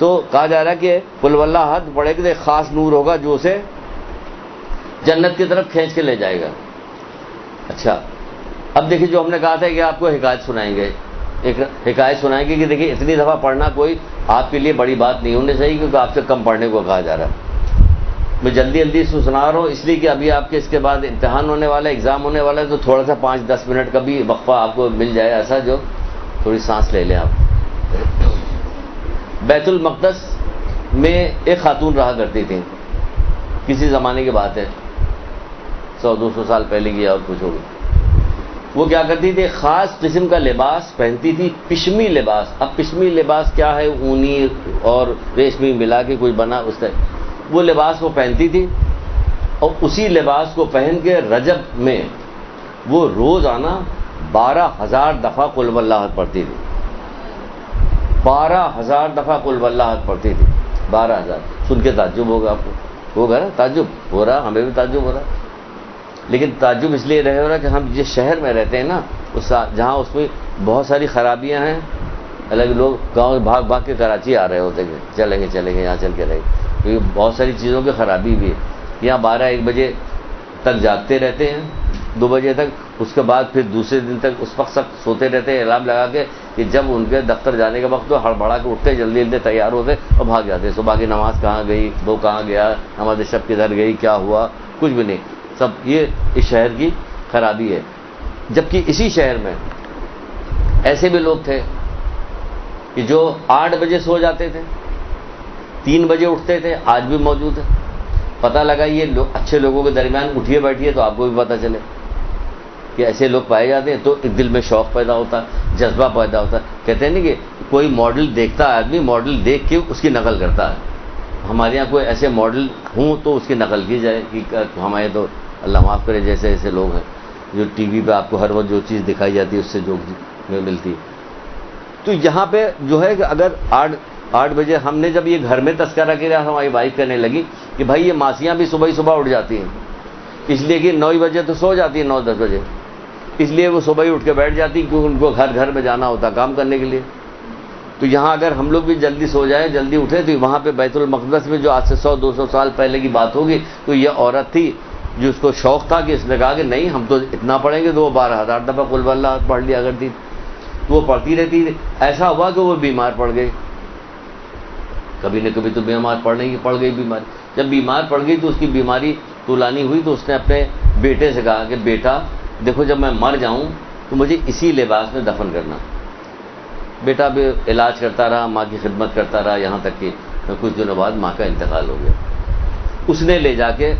تو کہا جا رہا ہے کہ قل واللہ احد پڑھے کہ ایک خاص نور ہوگا جو اسے جنت کی طرف کھینچ کے لے جائے گا. اچھا اب دیکھیے جو ہم نے کہا تھا کہ آپ کو حکایت سنائیں گے, ایک حکایت سنائیں گے کہ دیکھیے اتنی دفعہ پڑھنا کوئی آپ کے لیے بڑی بات نہیں ہونی چاہیے کیونکہ آپ سے کم پڑھنے کو کہا جا رہا ہے. میں جلدی جلدی سنا رہا ہوں اس لیے کہ ابھی آپ کے اس کے بعد امتحان ہونے والا ہے, ایگزام ہونے والا ہے, تو تھوڑا سا 5-10 منٹ کا بھی وقفہ آپ کو مل جائے ایسا جو تھوڑی سانس لے لیں آپ. بیت المقدس میں ایک خاتون رہا کرتی تھیں, کسی زمانے کی بات ہے, 100-200 سال پہلے کی اور کچھ ہوگی. وہ کیا کرتی تھی, خاص قسم کا لباس پہنتی تھی, پشمی لباس. اب پشمی لباس کیا ہے, اونی اور ریشمی ملا کے کوئی بنا اس طرح وہ لباس وہ پہنتی تھی, اور اسی لباس کو پہن کے رجب میں وہ روزانہ 12,000 دفعہ قل واللہ احد پڑھتی تھی. 12,000 دفعہ قل واللہ احد پڑھتی تھی. 12,000 سن کے تعجب ہوگا آپ کو, ہوگا نا تعجب ہو رہا, ہمیں بھی تعجب ہو رہا. لیکن تعجب اس لیے رہے ہو رہا کہ ہم جس شہر میں رہتے ہیں نا اس جہاں اس میں بہت ساری خرابیاں ہیں, الگ لوگ گاؤں بھاگ بھاگ کے کراچی آ رہے ہوتے ہیں, چلیں گے یہاں چل کے رہیں گے, کیونکہ بہت ساری چیزوں کی خرابی بھی ہے. یہاں 12-1 بجے تک جاگتے رہتے ہیں, 2 بجے تک, اس کے بعد پھر دوسرے دن تک اس وقت تک سوتے رہتے ہیں الارم لگا کے کہ جب ان کے دفتر جانے کا وقت تو ہڑبڑا کے اٹھتے, جلدی جلدی تیار ہوتے اور بھاگ جاتے. صبح کی نماز کہاں گئی, وہ کہاں گیا, نماز شب کدھر گئی, کیا ہوا, کچھ بھی نہیں. سب یہ اس شہر کی خرابی ہے. جبکہ اسی شہر میں ایسے بھی لوگ تھے کہ جو 8 بجے سو جاتے تھے, 3 بجے اٹھتے تھے, آج بھی موجود ہے. پتہ لگا یہ اچھے لوگوں کے درمیان اٹھیے بیٹھیے تو آپ کو بھی پتہ چلے کہ ایسے لوگ پائے جاتے ہیں, تو ایک دل میں شوق پیدا ہوتا ہے, جذبہ پیدا ہوتا ہے. کہتے ہیں نا کہ کوئی ماڈل دیکھتا ہے آدمی, ماڈل دیکھ کے اس کی نقل کرتا ہے. ہمارے یہاں کوئی ایسے ماڈل ہوں تو اس کی نقل کی جائے کہ ہمارے تو اللہ معاف کرے جیسے ایسے لوگ ہیں جو ٹی وی پہ آپ کو ہر وقت جو چیز دکھائی جاتی ہے اس سے جو ملتی. تو یہاں پہ جو ہے کہ اگر 8 بجے ہم نے جب یہ گھر میں تذکرہ کیا, ہماری وائف کہنے لگی کہ بھائی یہ ماسیاں بھی صبح اٹھ جاتی ہیں, اس لیے کہ 9 بجے تو سو جاتی ہیں, 9-10 بجے, اس لیے وہ صبح ہی اٹھ کے بیٹھ جاتی کیونکہ ان کو گھر میں جانا ہوتا کام کرنے کے لیے. تو یہاں اگر ہم لوگ بھی جلدی سو جائیں, جلدی اٹھیں, تو وہاں پہ بیت المقدس میں جو آج سے 100-200 سال پہلے کی بات ہوگی, تو یہ عورت تھی جو اس کو شوق تھا کہ اس نے کہا کہ نہیں ہم تو اتنا پڑھیں گے, تو وہ 12,000 دفعہ قل واللہ احد پڑھ لیا کرتی. تو وہ پڑھتی رہتی. ایسا ہوا کہ وہ بیمار پڑ گئی, کبھی نہ کبھی تو بیمار پڑ گئی بیماری. جب بیمار پڑ گئی تو اس کی بیماری طولانی ہوئی, تو اس نے اپنے بیٹے سے کہا کہ بیٹا دیکھو جب میں مر جاؤں تو مجھے اسی لباس میں دفن کرنا. بیٹا بھی علاج کرتا رہا, ماں کی خدمت کرتا رہا, یہاں تک کہ کچھ دنوں بعد ماں کا انتقال ہو گیا. اس نے لے جا کے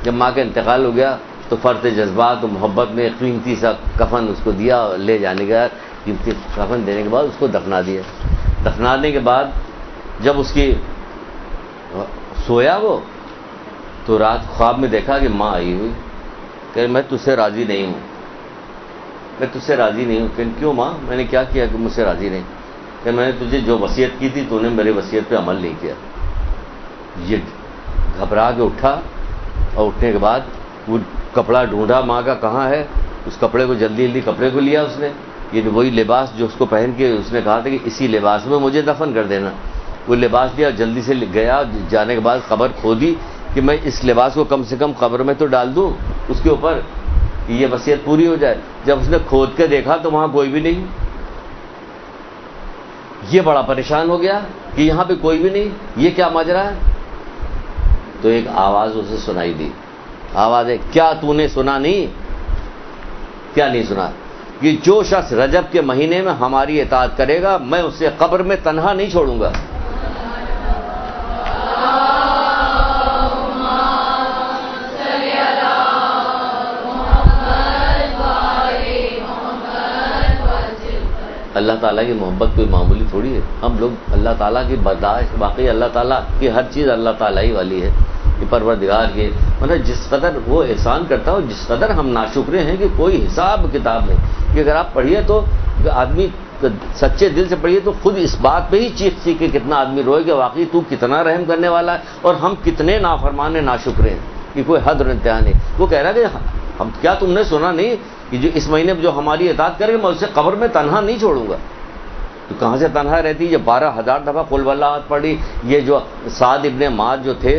جب ماں کا انتقال ہو گیا تو فرط جذبات و محبت میں قیمتی سا کفن اس کو دیا, لے جانے کے بعد قیمتی کفن دینے کے بعد اس کو دفنا دیا. دفنانے کے بعد جب اس کی سویا وہ, تو رات خواب میں دیکھا کہ ماں آئی ہوئی کہ میں تجھ سے راضی نہیں ہوں, میں تجھ سے راضی نہیں ہوں. کہ کیوں ماں, میں نے کیا کیا کہ مجھ سے راضی نہیں؟ کہ میں نے تجھے جو وصیت کی تھی تو نے میری وصیت پہ عمل نہیں کیا. یہ گھبرا کے اٹھا, اور اٹھنے کے بعد وہ کپڑا ڈھونڈا ماں کا کہاں ہے, اس کپڑے کو جلدی کپڑے کو لیا اس نے, یہ وہی لباس جو اس کو پہن کے اس نے کہا تھا کہ اسی لباس میں مجھے دفن کر دینا. وہ لباس لیا, جلدی سے گیا, جانے کے بعد قبر کھودی کہ میں اس لباس کو کم سے کم قبر میں تو ڈال دوں اس کے اوپر, کہ یہ وصیت پوری ہو جائے. جب اس نے کھود کے دیکھا تو وہاں کوئی بھی نہیں. یہ بڑا پریشان ہو گیا کہ یہاں پہ کوئی بھی نہیں, یہ کیا ماجرا ہے. تو ایک آواز اسے سنائی دی. آواز ہے, کیا تو نے سنا نہیں؟ کیا نہیں سنا؟ کہ جو شخص رجب کے مہینے میں ہماری اطاعت کرے گا میں اسے قبر میں تنہا نہیں چھوڑوں گا. اللہ تعالیٰ کی محبت کوئی معمولی تھوڑی ہے. ہم لوگ اللہ تعالیٰ کی برداشت, واقعی اللہ تعالیٰ کی ہر چیز اللہ تعالیٰ ہی والی ہے. یہ پروردگار کے مطلب جس قدر وہ احسان کرتا ہو, جس قدر ہم ناشکرے ہیں کہ کوئی حساب کتاب نہیں. کہ اگر آپ پڑھیے تو آدمی سچے دل سے پڑھیے تو خود اس بات پہ ہی چیخ کے کتنا آدمی روئے کہ واقعی تو کتنا رحم کرنے والا ہے اور ہم کتنے نافرمان ناشکرے ہیں. کہ کوئی حد اور انتہا نہیں. وہ کہہ رہا ہے کہ ہم کیا تم نے سنا نہیں کہ جو اس مہینے جو ہماری اطاعت کرے گا میں اسے قبر میں تنہا نہیں چھوڑوں گا. تو کہاں سے تنہا رہتی؟ یہ 12,000 دفعہ قل واللہ پڑھی. یہ جو سعد ابن معاذ جو تھے،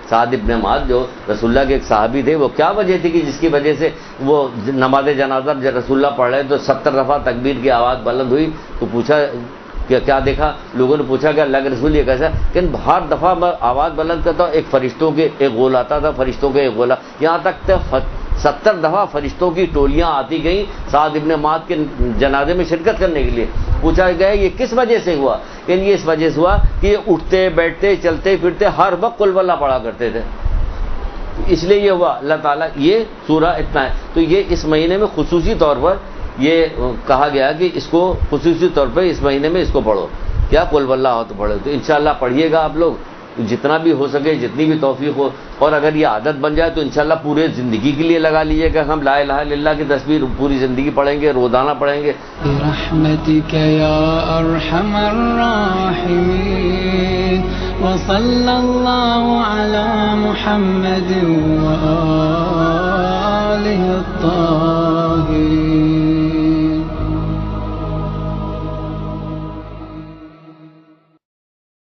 سعد ابن معاذ جو رسول اللہ کے ایک صحابی تھے، وہ کیا وجہ تھی کہ جس کی وجہ سے وہ نماز جنازہ جب رسول اللہ پڑھ رہے تو 70 دفعہ تکبیر کی آواز بلند ہوئی؟ تو پوچھا کہ کیا دیکھا؟ لوگوں نے پوچھا کہ اللہ کے رسول یہ کیسا؟ کہ ہر دفعہ میں آواز بلند کرتا ہوں، ایک فرشتوں کے ایک غول آتا تھا، فرشتوں کے ایک غولا، یہاں تک 70 دفعہ فرشتوں کی ٹولیاں آتی گئیں سعد ابن معاذ کے جنازے میں شرکت کرنے کے لیے. پوچھا گیا یہ کس وجہ سے ہوا؟ کہ یہ اس وجہ سے ہوا کہ یہ اٹھتے بیٹھتے چلتے پھرتے ہر وقت قل واللہ پڑھا کرتے تھے، اس لیے یہ ہوا. اللہ تعالیٰ یہ سورہ اتنا ہے. تو یہ اس مہینے میں خصوصی طور پر یہ کہا گیا کہ اس کو خصوصی طور پر اس مہینے میں اس کو پڑھو. کیا قل واللہ ہو تو پڑھو. تو انشاءاللہ پڑھیے گا آپ لوگ جتنا بھی ہو سکے، جتنی بھی توفیق ہو. اور اگر یہ عادت بن جائے تو انشاءاللہ پورے زندگی کے لیے لگا لیجیے گا. ہم لا الہ الا اللہ کی تسبیح پوری زندگی پڑھیں گے، روزانہ پڑھیں گے. برحمتک یا ارحم الراحمین وصلی اللہ علی محمد وآلہ الطاہرین.